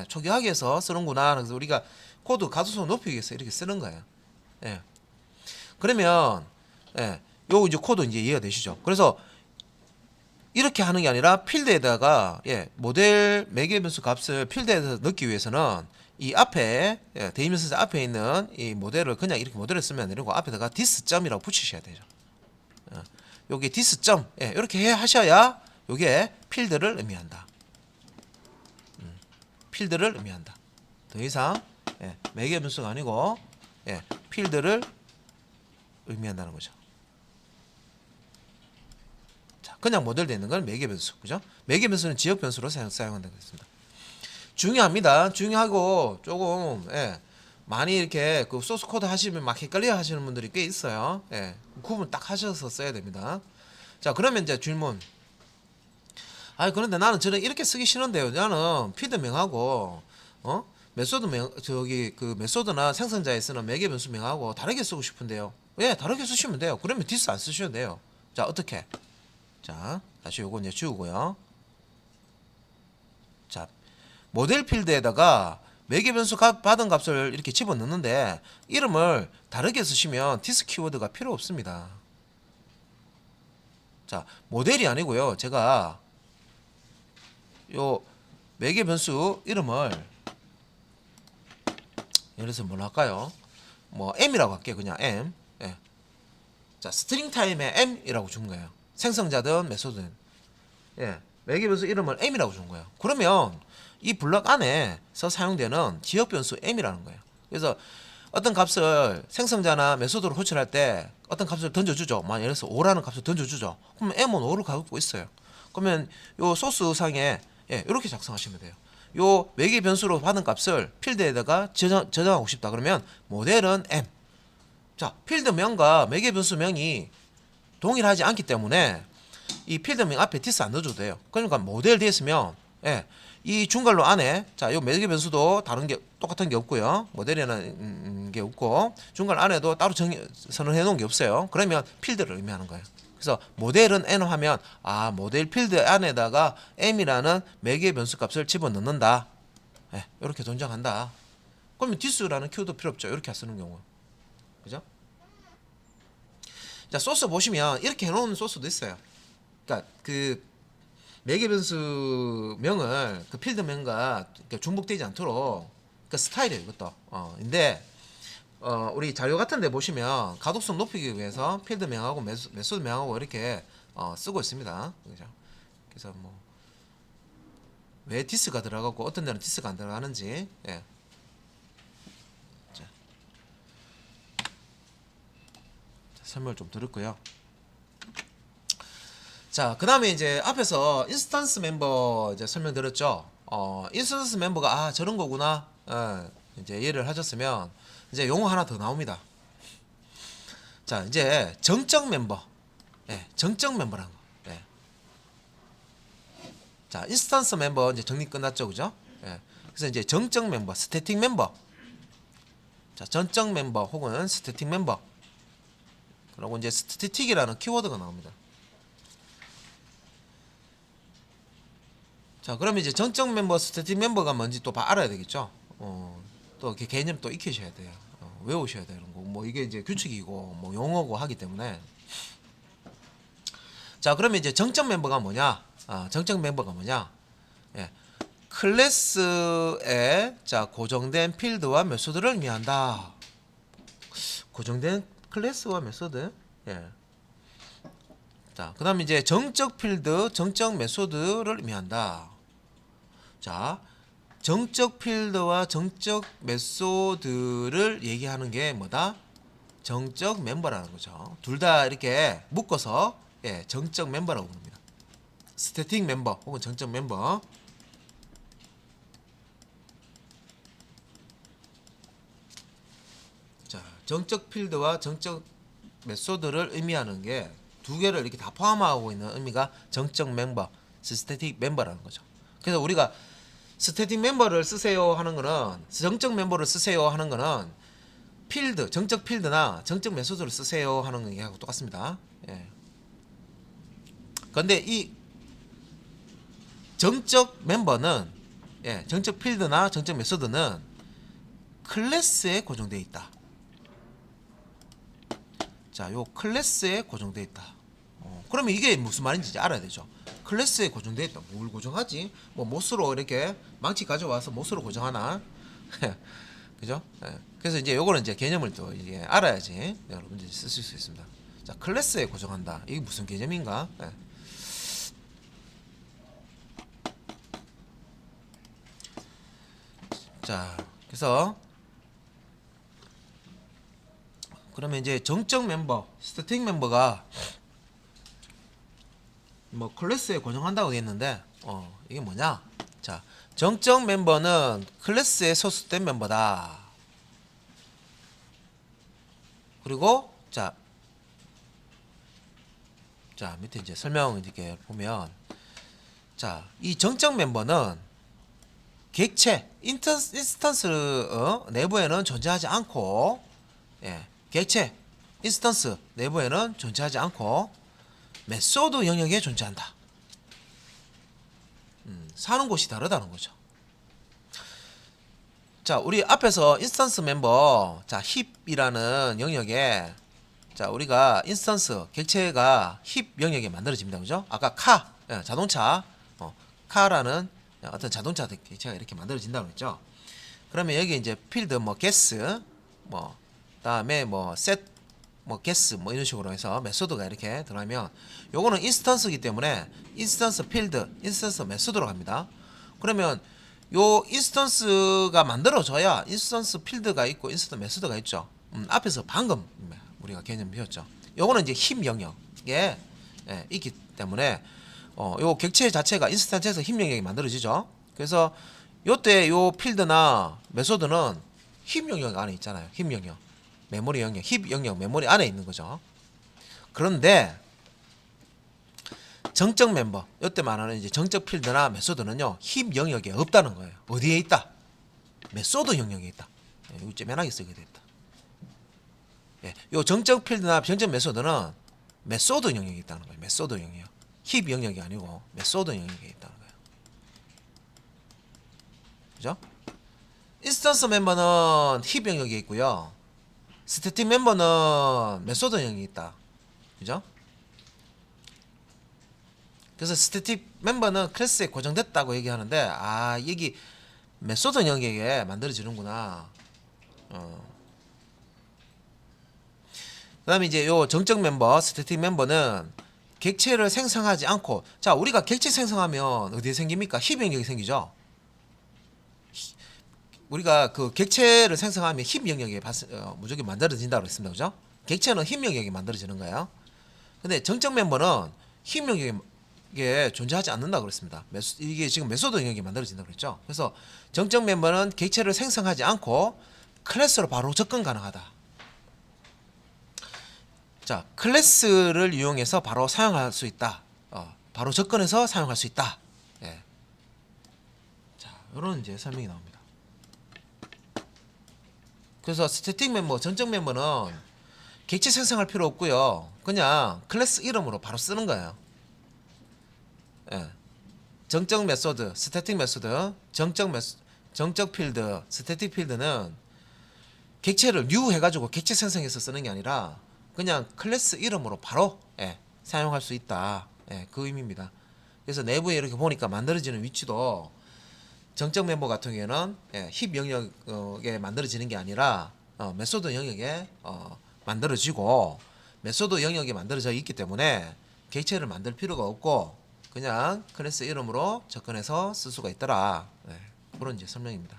S1: 초기화하기 위해서 쓰는구나. 그래서 우리가 코드 가소성을 높이기 위해서 이렇게 쓰는 거예요. 그러면 요 이제 코드 이제 이해가 되시죠? 그래서 이렇게 하는 게 아니라 필드에다가 모델 매개 변수 값을 필드에서 넣기 위해서는 이 앞에 대입면서 앞에 있는 이 모델을 그냥 이렇게 모델을 쓰면 안 되고 앞에다가 this.점이라고 붙이셔야 되죠. 여기 this.점 이렇게 하셔야 요게 필드를 의미한다. 필드를 의미한다. 더 이상 매개 변수가 아니고 필드를 의미한다는 거죠. 자, 그냥 모델되어 있는 건 매개 변수, 그죠? 매개 변수는 지역 변수로 사용한다고 했습니다. 중요합니다. 중요하고 조금 많이 이렇게 그 소스 코드 하시면 막 헷갈려 하시는 분들이 꽤 있어요. 구분 딱 하셔서 써야 됩니다. 자, 그러면 이제 질문. 그런데 나는 저는 이렇게 쓰기 싫은데요. 나는 필드명하고 메소드 저기 그 메소드나 생성자에 쓰는 매개 변수 명하고 다르게 쓰고 싶은데요. 예, 다르게 쓰시면 돼요. 그러면 디스 안 쓰셔도 돼요. 자, 어떻게? 자, 다시 요거 이제 지우고요. 자, 모델 필드에다가 매개 변수 받은 값을 이렇게 집어넣는데 이름을 다르게 쓰시면 디스 키워드가 필요 없습니다. 자, 모델이 아니고요. 제가 요 매개 변수 이름을 예를 들어서 뭘로 할까요? 뭐 m이라고 할게요. 그냥 m. 예. 자, 스트링 타임에 m이라고 준 거예요. 생성자든 메소드든. 예. 매개 변수 이름을 m이라고 준 거예요. 그러면 이 블럭 안에서 사용되는 지역 변수 m이라는 거예요. 그래서 어떤 값을 생성자나 메소드로 호출할 때 어떤 값을 던져주죠. 예를 들어서 5라는 값을 던져주죠. 그러면 m은 5를 갖고 있어요. 그러면 요 소스 상에 이렇게 작성하시면 돼요. 요 매개 변수로 받은 값을 필드에다가 저장하고 싶다. 그러면 모델은 m. 자, 필드명과 매개 변수명이 동일하지 않기 때문에 이 필드명 앞에 디스 안 넣어줘도 돼요. 그러니까 모델 됐으면 이 중괄호 안에 자, 요 매개 변수도 다른 게 똑같은 게 없고요. 모델이라는 게 없고 중괄호 안에도 따로 선언해 놓은 게 없어요. 그러면 필드를 의미하는 거예요. 그래서 모델은 n 하면 모델 필드 안에다가 m이라는 매개 변수 값을 집어넣는다. 이렇게 존재한다. 그러면 디스라는 키워드 필요 없죠. 이렇게 쓰는 경우. 그죠? 자, 소스 보시면 이렇게 해놓은 소스도 있어요. 그러니까 그 매개 변수 명을 그 필드명과 중복되지 않도록 그 스타일이에요. 이것도. 근데 우리 자료 같은 데 보시면 가독성 높이기 위해서 필드명하고 메소드명하고 이렇게 쓰고 있습니다. 그죠? 그래서 뭐 왜 디스가 들어가고 어떤 데는 디스가 안 들어가는지 자, 설명을 좀 드렸고요. 자, 그 다음에 이제 앞에서 인스턴스 멤버 이제 설명드렸죠. 인스턴스 멤버가 저런 거구나. 이제 이해를 하셨으면 이제 용어 하나 더 나옵니다. 자, 이제 정적 멤버. 정적 멤버라는 거. 자, 인스턴스 멤버 이제 정리 끝났죠, 그죠? 그래서 이제 정적 멤버, 스태틱 멤버. 자, 전적 멤버 혹은 스태틱 멤버. 그리고 이제 스태틱이라는 키워드가 나옵니다. 자, 그러면 이제 정적 멤버, 스태틱 멤버가 뭔지 또 알아야 되겠죠. 또 이렇게 개념 또 익히셔야 돼요. 외우셔야 되는 거. 뭐 이게 이제 규칙이고 뭐 용어고 하기 때문에. 자, 그러면 이제 정적 멤버가 뭐냐? 정적 멤버가 뭐냐? 클래스에 자 고정된 필드와 메소드를 의미한다. 고정된 클래스와 메소드. 자, 그다음에 이제 정적 필드, 정적 메소드를 의미한다. 자, 정적 필드와 정적 메소드를 얘기하는 게 뭐다? 정적 멤버라는 거죠. 둘 다 이렇게 묶어서 정적 멤버라고 부릅니다. 스태틱 멤버 혹은 정적 멤버. 자, 정적 필드와 정적 메소드를 의미하는 게 두 개를 이렇게 다 포함하고 있는 의미가 정적 멤버, 스태틱 멤버라는 거죠. 그래서 우리가 스태틱 멤버를 쓰세요 하는 거는 정적 멤버를 쓰세요 하는 거는 필드, 정적 필드나 정적 메소드를 쓰세요 하는 얘기하고 똑같습니다. 그런데 이 정적 멤버는 정적 필드나 정적 메소드는 클래스에 고정되어 있다. 자, 요 클래스에 고정되어 있다. 그러면 이게 무슨 말인지 이제 알아야 되죠. 클래스에 고정되어 있다. 뭘 고정하지? 뭐 못으로 이렇게 망치 가져와서 못으로 고정하나? 그죠? 그래서 이제 요거는 이제 개념을 또 이제 알아야지 여러분들이 쓰실 수 있습니다. 자, 클래스에 고정한다. 이게 무슨 개념인가? 자, 그래서 그러면 이제 정적 멤버, 스태틱 멤버가 뭐 클래스에 고정한다고 되어 있는데 이게 뭐냐? 자, 정적 멤버는 클래스에 소속된 멤버다. 그리고 자 밑에 이제 설명 이렇게 보면 자, 이 정적 멤버는 객체 인스턴스 내부에는 존재하지 않고, 예, 객체 인스턴스 내부에는 존재하지 않고 메소드 영역에 존재한다. 사는 곳이 다르다는 거죠. 자, 우리 앞에서 인스턴스 멤버, 자, 힙이라는 영역에, 자, 우리가 인스턴스 객체가 힙 영역에 만들어집니다. 그죠? 아까 카, 예, 자동차, 카라는 어떤 자동차 객체가 이렇게 만들어진다고 했죠. 그러면 여기 이제 필드 뭐 게스, 뭐 다음에 뭐 셋, 뭐 게스, 뭐 이런 식으로 해서 메소드가 이렇게 들어가면, 요거는 인스턴스이기 때문에 인스턴스 필드, 인스턴스 메소드로 갑니다. 그러면 요 인스턴스가 만들어져야 인스턴스 필드가 있고 인스턴스 메소드가 있죠. 앞에서 방금 우리가 개념 배웠죠. 요거는 이제 힙 영역에, 예, 있기 때문에 요 객체 자체가 인스턴스에서 힙 영역이 만들어지죠. 그래서 요때 요 필드나 메소드는 힙 영역 안에 있잖아요. 힙 영역, 메모리 영역, 힙 영역, 메모리 안에 있는 거죠. 그런데 정적 멤버, 이때 말하는 이제 정적 필드나 메소드는요, 힙 영역에 없다는 거예요. 어디에 있다? 메소드 영역에 있다. 예, 이거 째면하게 쓰게 됐다. 예, 요 정적 필드나 정적 메소드는 메소드 영역에 있다는 거예요. 메소드 영역. 힙 영역이 아니고 메소드 영역에 있다는 거예요. 그죠? 인스턴스 멤버는 힙 영역에 있고요. 스태틱 멤버는 메소드 영역에 있다. 그죠? 그래서 스태틱 멤버는 클래스에 고정됐다고 얘기하는데, 아, 여기 메소드 영역에 만들어지는구나. 그 다음에 이제 요 정적 멤버, 스태틱 멤버는 객체를 생성하지 않고, 자, 우리가 객체 생성하면 어디에 생깁니까? 힙 영역이 생기죠. 우리가 그 객체를 생성하면 힙 영역에 무조건 만들어진다고 했습니다. 그죠? 객체는 힙 영역에 만들어지는 거예요. 근데 정적 멤버는 힙 영역에 존재하지 않는다고 그랬습니다. 이게 지금 메소드 영역이 만들어진다고 그랬죠. 그래서 정적 멤버는 객체를 생성하지 않고 클래스로 바로 접근 가능하다. 자, 클래스를 이용해서 바로 사용할 수 있다. 바로 접근해서 사용할 수 있다. 예. 자, 이런 이제 설명이 나옵니다. 그래서 스태틱 멤버, 전적 멤버는 객체 생성할 필요 없고요. 그냥 클래스 이름으로 바로 쓰는 거예요. 예. 정적 메소드, 스태틱 메소드, 정적 필드, 스태틱 필드는 객체를 new 해가지고 객체 생성해서 쓰는 게 아니라 그냥 클래스 이름으로 바로, 예, 사용할 수 있다. 예, 그 의미입니다. 그래서 내부에 이렇게 보니까 만들어지는 위치도 정적 멤버 같은 경우에는, 예, 힙 영역에 만들어지는 게 아니라 메소드 영역에 만들어지고, 메소드 영역에 만들어져 있기 때문에 객체를 만들 필요가 없고 그냥 클래스 이름으로 접근해서 쓸 수가 있더라. 네, 그런 이제 설명입니다.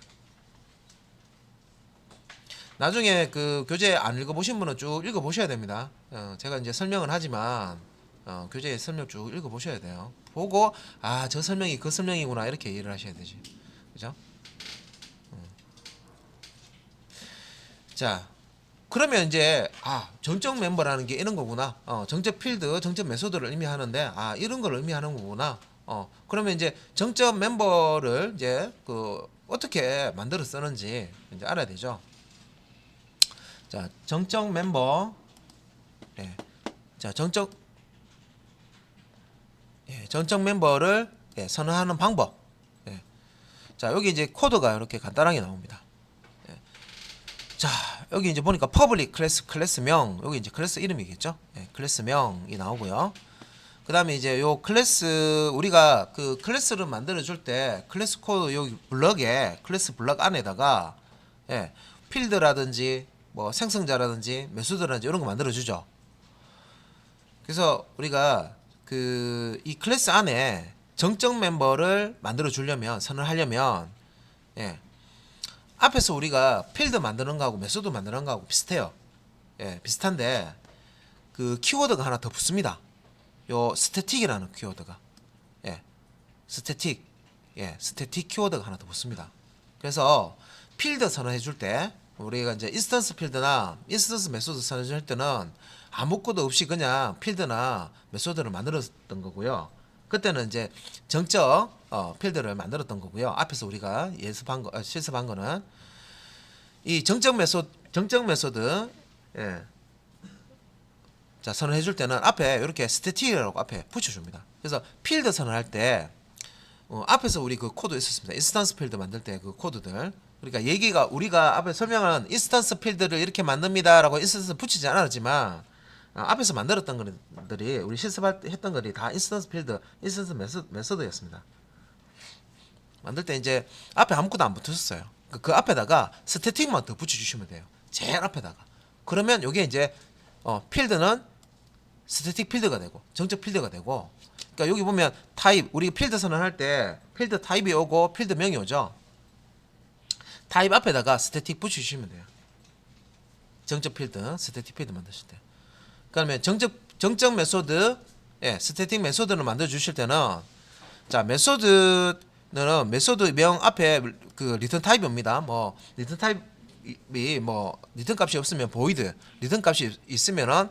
S1: 나중에 그 교재 안 읽어보신 분은 쭉 읽어보셔야 됩니다. 제가 이제 설명을 하지만 교재 설명 쭉 읽어보셔야 돼요. 보고, 아, 저 설명이 그 설명이구나, 이렇게 이해를 하셔야 되지. 그죠? 자, 그러면 이제, 아, 정적 멤버라는 게 이런 거구나. 정적 필드, 정적 메소드를 의미하는데, 아, 이런 걸 의미하는 거구나. 그러면 이제 정적 멤버를 이제 그 어떻게 만들어 쓰는지 이제 알아야 되죠. 자, 정적 멤버, 예, 자, 정적 멤버를, 예, 선언하는 방법. 예. 자, 여기 이제 코드가 이렇게 간단하게 나옵니다. 예. 자, 여기 이제 보니까 퍼블릭 클래스명, 여기 이제 클래스 이름이겠죠. 예, 클래스명이 나오고요. 그 다음에 이제 요 클래스, 우리가 그 클래스를 만들어 줄 때 클래스 코드 여기 블럭에, 클래스 블럭 안에다가, 예, 필드라든지 뭐 생성자라든지 메소드라든지 이런 거 만들어 주죠. 그래서 우리가 그 이 클래스 안에 정적 멤버를 만들어 주려면, 선언하려면, 예, 앞에서 우리가 필드 만드는 거하고 메소드 만드는 거하고 비슷해요. 예, 비슷한데 그 키워드가 하나 더 붙습니다. 요 스태틱이라는 키워드가, 예, 스태틱, 예, 스태틱 키워드가 하나 더 붙습니다. 그래서 필드 선언해 줄 때, 우리가 이제 인스턴스 필드나 인스턴스 메소드 선언해 줄 때는 아무것도 없이 그냥 필드나 메소드를 만들었던 거고요. 그때는 이제 정적 필드를 만들었던 거고요. 앞에서 우리가 실습한 거는 이 정적 메소드 예. 자, 선언해 줄 때는 앞에 이렇게 스태틱이라고 앞에 붙여줍니다. 그래서 필드 선언할 때 앞에서 우리 그 코드 있었습니다. 인스턴스 필드 만들 때 그 코드들. 그러니까 우리가 앞에 설명한 인스턴스 필드를 이렇게 만듭니다라고 인스턴스 붙이지 않았지만 앞에서 만들었던 것들이 우리 실습했던 것들이 다 인스턴스 필드, 인스턴스 메소드였습니다. 만들 때 이제 앞에 아무것도 안 붙으셨어요. 그 앞에다가 스태틱만 더 붙여주시면 돼요. 제일 앞에다가. 그러면 이게 이제 필드는 스태틱 필드가 되고 정적 필드가 되고. 그러니까 여기 보면 타입, 우리 필드 선언할 때 필드 타입이 오고 필드 명이 오죠. 타입 앞에다가 스태틱 붙여주시면 돼요. 정적 필드, 스태틱 필드 만드실 때. 그러면 정적 메소드, 스태틱 메소드를 만들어 주실 때는 자, 메소드 명 앞에 그 리턴 타입이 옵니다. 뭐 리턴 타입이 뭐 리턴 값이 없으면 void, 리턴 값이 있으면은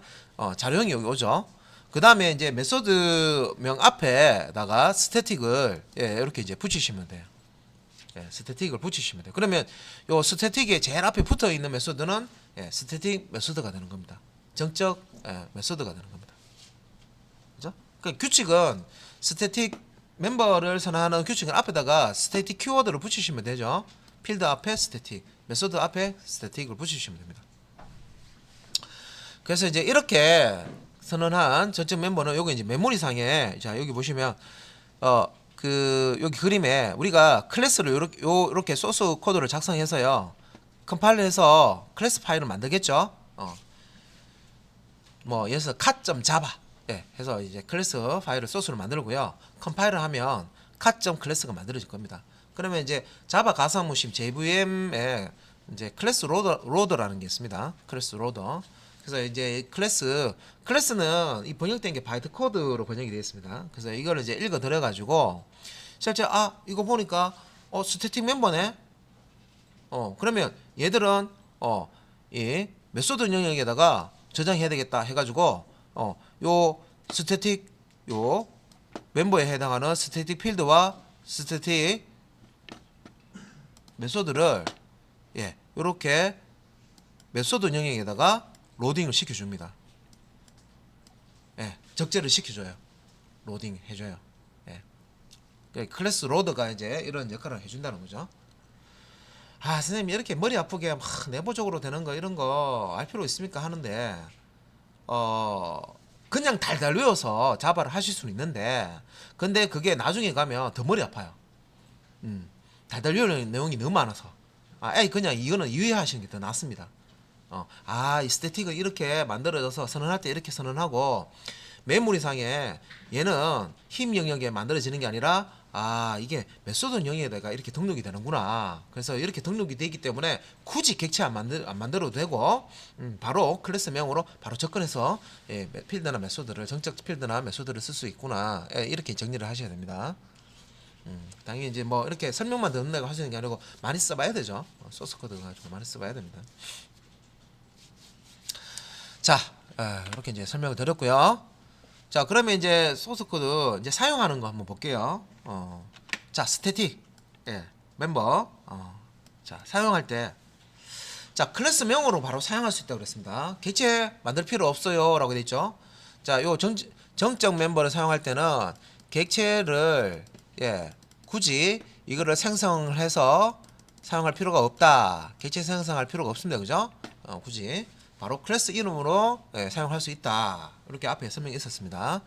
S1: 자료형이 여기 오죠. 그 다음에 이제 메소드 명 앞에다가 스태틱을 이렇게 이제 붙이시면 돼요. 스태틱을 붙이시면 돼요. 그러면 요 스태틱에 제일 앞에 붙어 있는 메소드는 스태틱 메소드가 되는 겁니다. 정적 메소드가 되는 겁니다. 그죠? 그 규칙은 스태틱 멤버를 선언하는 규칙은 앞에다가 스태틱 키워드를 붙이시면 되죠. 필드 앞에 스태틱, 메소드 앞에 스태틱을 붙이시면 됩니다. 그래서 이제 이렇게 선언한 전체 멤버는 여기 이제 메모리상에 자 여기 보시면 여기 그림에 우리가 클래스를 요렇게 소스 코드를 작성해서요 컴파일해서 클래스 파일을 만들겠죠. 뭐 예를 들어서 cat.java 해서 이제 클래스 파일을 소스로 만들고요. 컴파일을 하면 cat.class가 만들어질 겁니다. 그러면 이제 자바 가상무심 JVM에 이제 클래스 로더라는 게 있습니다. 클래스 로더. 그래서 이제 클래스는 이 번역된 게 바이트 코드로 번역이 되어 있습니다. 그래서 이거를 이제 읽어 들어 가지고 실제 이거 보니까 스태틱 멤버네. 그러면 얘들은 이 메소드 영역에다가 저장해야 되겠다 해 가지고 요 스태틱 요 멤버에 해당하는 스태틱 필드와 스태틱 메소드를 요렇게 메소드 영역에다가 로딩을 시켜줍니다. 적재를 시켜줘요. 로딩 해줘요. 클래스 로더가 이제 이런 역할을 해준다는 거죠. 선생님 이렇게 머리 아프게 막 내부적으로 되는 거 이런 거 알 필요 있습니까 하는데 그냥 달달 외워서 자바를 하실 수는 있는데 근데 그게 나중에 가면 더 머리 아파요. 달달 외우는 내용이 너무 많아서 그냥 이거는 이해하시는 게 더 낫습니다. 이 스태틱을 이렇게 만들어져서 선언할 때 이렇게 선언하고 메모리상에 얘는 힘 영역에 만들어지는 게 아니라 이게 메소드 영역에다가 이렇게 등록이 되는구나. 그래서 이렇게 등록이 되기 때문에 굳이 객체 안 만들어도 되고 바로 클래스명으로 바로 접근해서 필드나 메소드를 정적 필드나 메소드를 쓸 수 있구나. 이렇게 정리를 하셔야 됩니다. 당연히 이제 뭐 이렇게 설명만 듣는다고 하시는 게 아니고 많이 써봐야 되죠. 소스 코드 가지고 많이 써봐야 됩니다. 자, 이렇게 이제 설명을 드렸고요. 자, 그러면 이제 소스 코드 이제 사용하는 거 한번 볼게요. 자, 스태틱 멤버 자, 사용할 때 자, 클래스명으로 바로 사용할 수 있다고 그랬습니다. 객체 만들 필요 없어요 라고 되어 있죠. 자, 요 정적 멤버를 사용할 때는 객체를 굳이 이거를 생성을 해서 사용할 필요가 없다. 객체 생성할 필요가 없습니다. 그죠? 굳이 바로 클래스 이름으로 사용할 수 있다. 이렇게 앞에 설명이 있었습니다.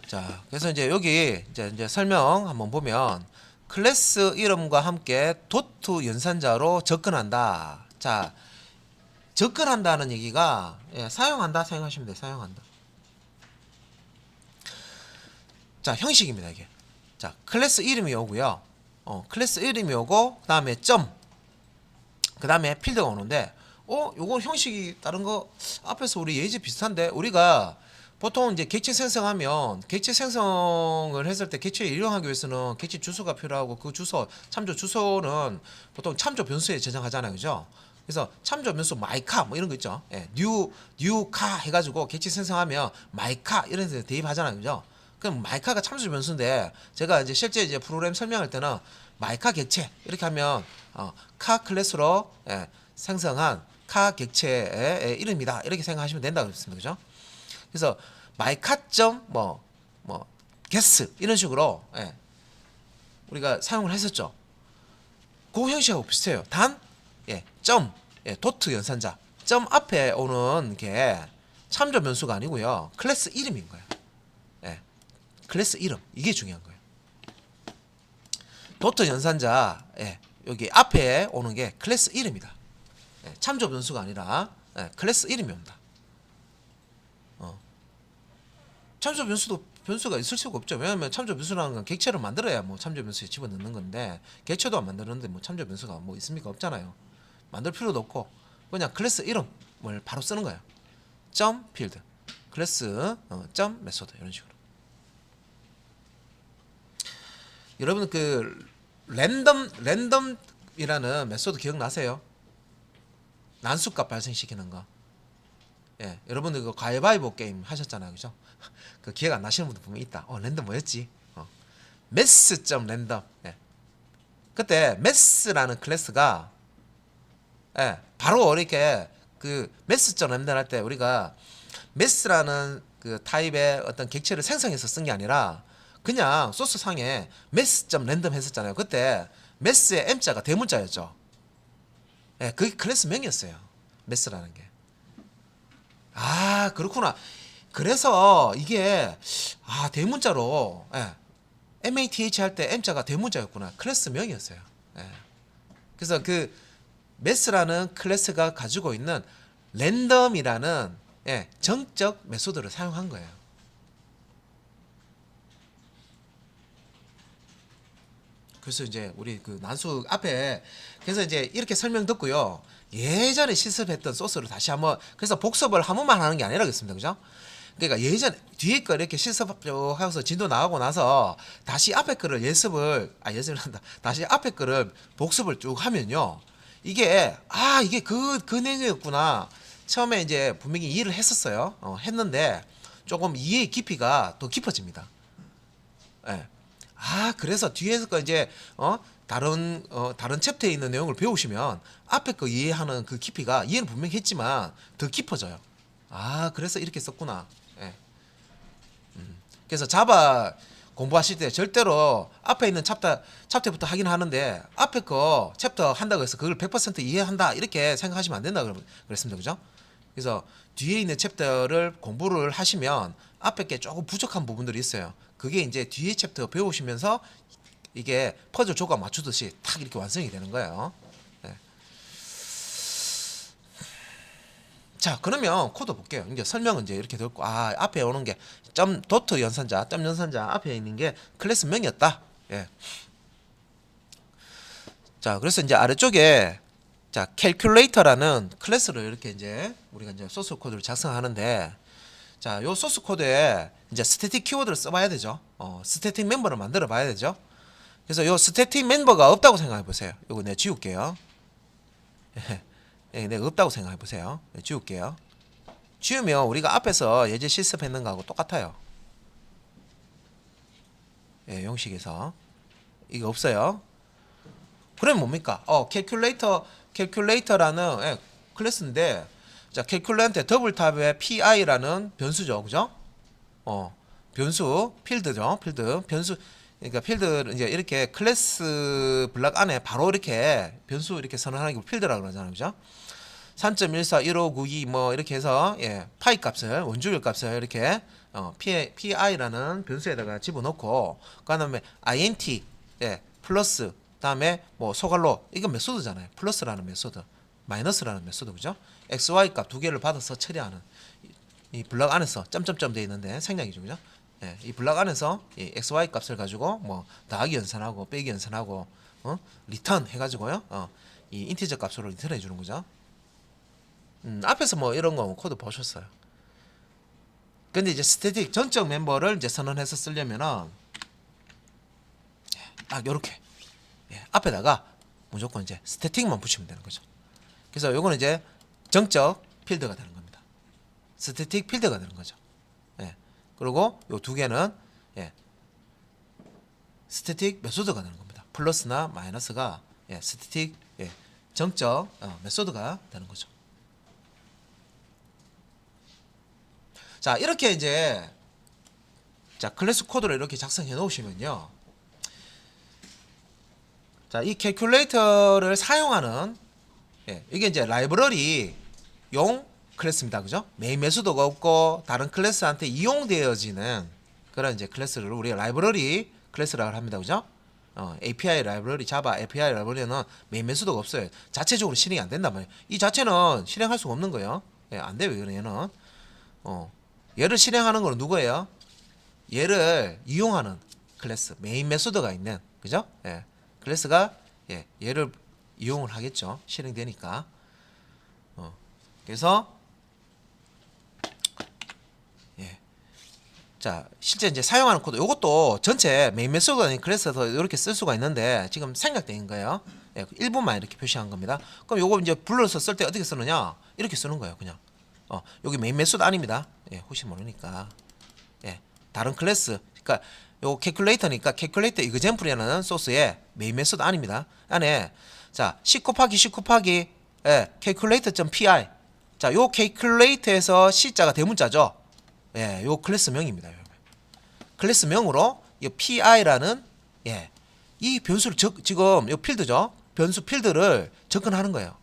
S1: 자, 그래서 이제 여기 이제 설명 한번 보면 클래스 이름과 함께 도트 연산자로 접근한다. 자, 접근한다는 얘기가 사용한다 사용하시면 돼요. 사용한다. 자, 형식입니다. 이게. 자, 클래스 이름이 오고요. 클래스 이름이 오고 그 다음에 점, 그 다음에 필드가 오는데 요건 형식이 다른 거 앞에서 우리 예제 비슷한데 우리가 보통 이제 객체 생성하면 객체 생성을 했을 때 객체에 이용하기 위해서는 객체 주소가 필요하고 그 주소 참조 주소는 보통 참조 변수에 저장하잖아요. 그죠? 그래서 참조 변수 마이카 뭐 이런 거 있죠. 예, 뉴카 해가지고 객체 생성하면 마이카 이런 데 대입하잖아요, 그죠? 그럼 마이카가 참조 변수인데 제가 이제 실제 이제 프로그램 설명할 때는 마이카 객체 이렇게 하면 카 클래스로 생성한 카 객체의 이름이다 이렇게 생각하시면 된다고 그랬습니다, 그죠? 그래서 마이카점 뭐 게스 이런 식으로 우리가 사용을 했었죠. 그 형식하고 비슷해요. 단 점 도트 연산자 점 앞에 오는 게 참조 변수가 아니고요. 클래스 이름인 거예요. 클래스 이름 이게 중요한 거예요. 도트 연산자 여기 앞에 오는 게 클래스 이름이다. 참조 변수가 아니라 클래스 이름이 온다. 참조 변수가 있을 수가 없죠. 왜냐하면 참조 변수라는 건 객체를 만들어야 뭐 참조 변수에 집어넣는 건데 객체도 안 만드는데 뭐 참조 변수가 뭐 있습니까? 없잖아요. 만들 필요도 없고 그냥 클래스 이름을 바로 쓰는 거예요. 점 필드 클래스 점 메소드 이런 식으로. 여러분 그 랜덤이라는 메소드 기억나세요? 난수값 발생시키는 거. 여러분들 그 가위바위보 게임 하셨잖아요, 그죠? 그 기억 안 나시는 분들 보면 있다. 랜덤 뭐였지? 매스.랜덤. 그때 매스라는 클래스가 바로 이렇게 그 매스.랜덤 할 때 우리가 매스라는 그 타입의 어떤 객체를 생성해서 쓴 게 아니라 그냥 소스 상에 매스.랜덤 했었잖아요. 그때 매스의 M자가 대문자였죠. 그게 클래스 명이었어요. 매스라는 게. 아, 그렇구나. 그래서 이게 대문자로 MATH 할 때 M자가 대문자였구나. 클래스 명이었어요. 그래서 그 매스라는 클래스가 가지고 있는 랜덤이라는 정적 메소드를 사용한 거예요. 그래서 이제 우리 그 난수 앞에 그래서 이제 이렇게 설명 듣고요. 예전에 실습했던 소스를 다시 한번 그래서 복습을 한 번만 하는 게 아니라겠습니다, 그죠? 그러니까 예전 뒤에 거 이렇게 실습하고서 진도 나가고 나서 다시 앞에 거를 예습을 한다. 다시 앞에 거를 복습을 쭉 하면요. 이게 이게 그 내용이었구나. 처음에 이제 분명히 이해를 했었어요. 했는데 조금 이해의 깊이가 더 깊어집니다. 그래서 뒤에서 거 이제 다른 챕터에 있는 내용을 배우시면 앞에 거 이해하는 그 깊이가 이해는 분명히 했지만 더 깊어져요. 그래서 이렇게 썼구나. 그래서 자바 공부하실 때 절대로 앞에 있는 챕터부터 하긴 하는데 앞에 거 챕터 한다고 해서 그걸 100% 이해한다 이렇게 생각하시면 안 된다 그랬습니다, 그죠? 그래서 뒤에 있는 챕터를 공부를 하시면 앞에 게 조금 부족한 부분들이 있어요. 그게 이제 뒤에 챕터 배우시면서 이게 퍼즐 조각 맞추듯이 탁 이렇게 완성이 되는 거예요. 자, 그러면 코드 볼게요. 이제 설명은 이제 이렇게 듣고 앞에 오는 게 점 도트 연산자, 점 연산자 앞에 있는 게 클래스 명이었다. 자, 그래서 이제 아래쪽에 자, calculator라는 클래스를 이렇게 이제 우리가 이제 소스 코드를 작성하는데 자, 요 소스 코드에 이제 스태틱 키워드를 써봐야 되죠. 스태틱 멤버를 만들어 봐야 되죠. 그래서 요 스태틱 멤버가 없다고 생각해 보세요. 요거 내가 지울게요. 내가 없다고 생각해 보세요. 지울게요. 지우면 우리가 앞에서 예제 실습했는 거하고 똑같아요. 형식에서 이게 없어요. 그럼 뭡니까? calculator라는 클래스인데 자, calculator한테 더블탑에 pi라는 변수죠, 그죠? 변수 필드죠, 필드 변수. 그러니까 필드를 이제 이렇게 클래스 블럭 안에 바로 이렇게 변수 이렇게 선언하는 게 필드라고 그러잖아요, 그죠? 3.141592 뭐 이렇게 해서 파이 값을 원주율 값을 이렇게 pi라는 변수에다가 집어넣고 그다음에 int 플러스 그다음에 뭐 소갈로 이건 메소드잖아요. 플러스라는 메소드, 마이너스라는 메소드, 그죠? xy 값 두 개를 받아서 처리하는 이 블럭 안에서 점점점 되어 있는데 생략이죠, 그죠? 이 블럭 안에서 이 xy 값을 가지고 뭐 더하기 연산하고 빼기 연산하고 리턴 해가지고요. 이 인티저 값으로 리턴해 주는 거죠. 앞에서 뭐 이런 거 코드 보셨어요. 근데 이제 스태틱 전적 멤버를 이제 선언해서 쓰려면은 딱 요렇게 앞에다가 무조건 이제 스태틱만 붙이면 되는 거죠. 그래서 요거는 이제 정적 필드가 되는 겁니다. 스태틱 필드가 되는 거죠. 예. 그리고 요 두 개는 예. 스태틱 메소드가 되는 겁니다. 플러스나 마이너스가 예. 스태틱 예. 정적 메소드가 되는 거죠. 자, 이렇게 이제 자, 클래스 코드를 이렇게 작성해 놓으시면요. 자, 이 캘큘레이터를 사용하는 예, 이게 이제 라이브러리 용 클래스입니다. 그죠? 메인 메소드가 없고 다른 클래스한테 이용되어지는 그런 이제 클래스를 우리가 라이브러리 클래스라고 합니다. 그죠? API 라이브러리, 자바 API 라이브러리는 메인 메소드가 없어요. 자체적으로 실행이 안 된단 말이에요. 이 자체는 실행할 수가 없는 거예요. 예, 안 돼요. 얘는. 얘를 실행하는 거는 누구예요? 얘를 이용하는 클래스, 메인 메소드가 있는, 그죠? 예, 클래스가 예, 얘를 이용을 하겠죠. 실행되니까. 그래서 예, 자, 실제 이제 사용하는 코드, 이것도 전체 메인 메소드가 아닌 클래스에서 이렇게 쓸 수가 있는데 지금 생략된 거예요. 예, 일부만 이렇게 표시한 겁니다. 그럼 요거 이제 불러서 쓸 때 어떻게 쓰느냐? 이렇게 쓰는 거예요, 그냥. 여기 메인 메소드 아닙니다. 예, 혹시 모르니까. 예, 다른 클래스. 그러니까 요 캘큘레이터니까 캘큘레이터 이그젬플이라는 소스의 메인 메소드 아닙니다. 안에 자, 10 곱하기 10 곱하기 예, calculator.py. 자, 요 캘큘레이터에서 C자가 대문자죠. 예, 요 클래스명입니다. 클래스명으로 이 PI라는 예, 이 변수를 지금 요 필드죠. 변수 필드를 접근하는 거예요.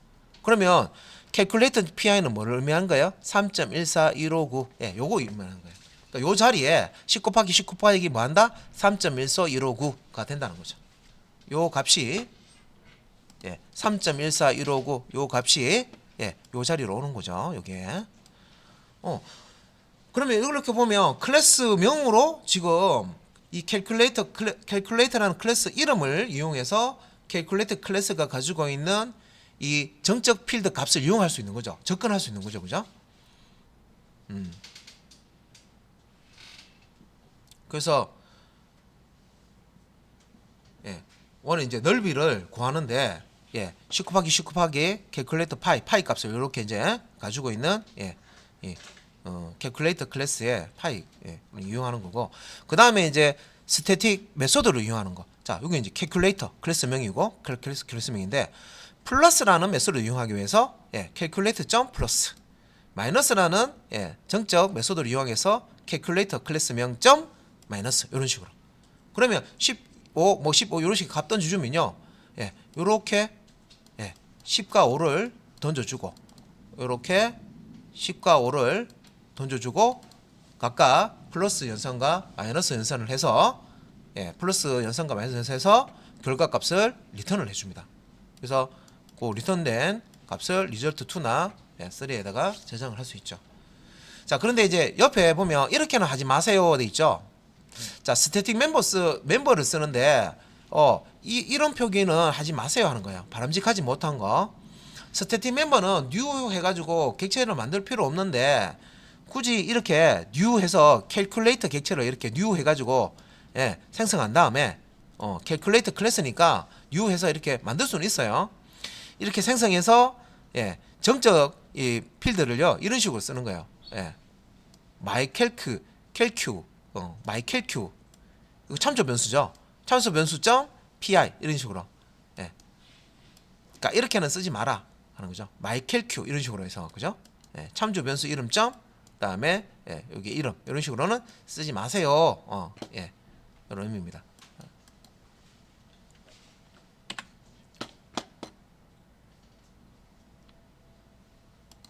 S1: 그러면 calculator PI는 뭐를 의미하는 거예요? 3.14159. 예, 요거 의미하는 거예요. 그러니까 요 자리에 10 곱하기 10 곱하기 뭐 한다? 3.14159가 된다는 거죠. 요 값이 예, 3.14159 요 값이 예, 요 자리로 오는 거죠. 요게. 그러면 이렇게 보면 클래스명으로 지금 이 캘큘레이터라는 클래스 이름을 이용해서 캘큘레이터 클래스가 가지고 있는 이 정적 필드 값을 이용할 수 있는 거죠. 접근할 수 있는 거죠. 그죠? 그래서 예, 원래 이제 넓이를 구하는데 예, 10 곱하기 10 곱하기 캘큘레이터 파이 값을 이렇게 이제 가지고 있는 예, 캘큘레이터 클래스의 파이 예, 이용하는 거고, 그 다음에 이제 스태틱 메소드를 이용하는 거. 자, 여기 이제 캘큘레이터 클래스명이고 클래스명인데 플러스라는 메소드를 이용하기 위해서 예, calculator.plus 마이너스라는 예, 정적 메소드를 이용해서 calculator 클래스명 마이너스 이런 식으로. 그러면 15, 뭐 15 이런 식의 값 던져주면요, 예, 요렇게 예, 10과 5를 던져주고, 요렇게 10과 5를 던져주고 각각 플러스 연산과 마이너스 연산을 해서 예, 플러스 연산과 마이너스 해서 결과값을 리턴을 해줍니다. 그래서 그 리턴된 값을 result2나 3에다가 저장을 할 수 있죠. 자, 그런데 이제 옆에 보면 이렇게는 하지 마세요 돼 있죠. 자, 스태틱 멤버를 쓰는데 이런 표기는 하지 마세요 하는 거예요. 바람직하지 못한 거. 스태틱 멤버는 new 해가지고 객체를 만들 필요 없는데 굳이 이렇게 new 해서 캘큘레이터 객체를 이렇게 new 해가지고 예, 생성한 다음에 캘큘레이터 클래스니까 new 해서 이렇게 만들 수는 있어요. 이렇게 생성해서 예, 정적 이 필드를요 이런 식으로 쓰는 거예요. 예, mycalc, mycalc 이거 참조 변수죠. 참조 변수점 pi 이런 식으로. 예, 그러니까 이렇게는 쓰지 마라 하는 거죠. mycalc 이런 식으로 해서 그죠? 예, 참조 변수 이름점 그다음에 예, 여기 이름 이런 식으로는 쓰지 마세요. 예, 이런 의미입니다.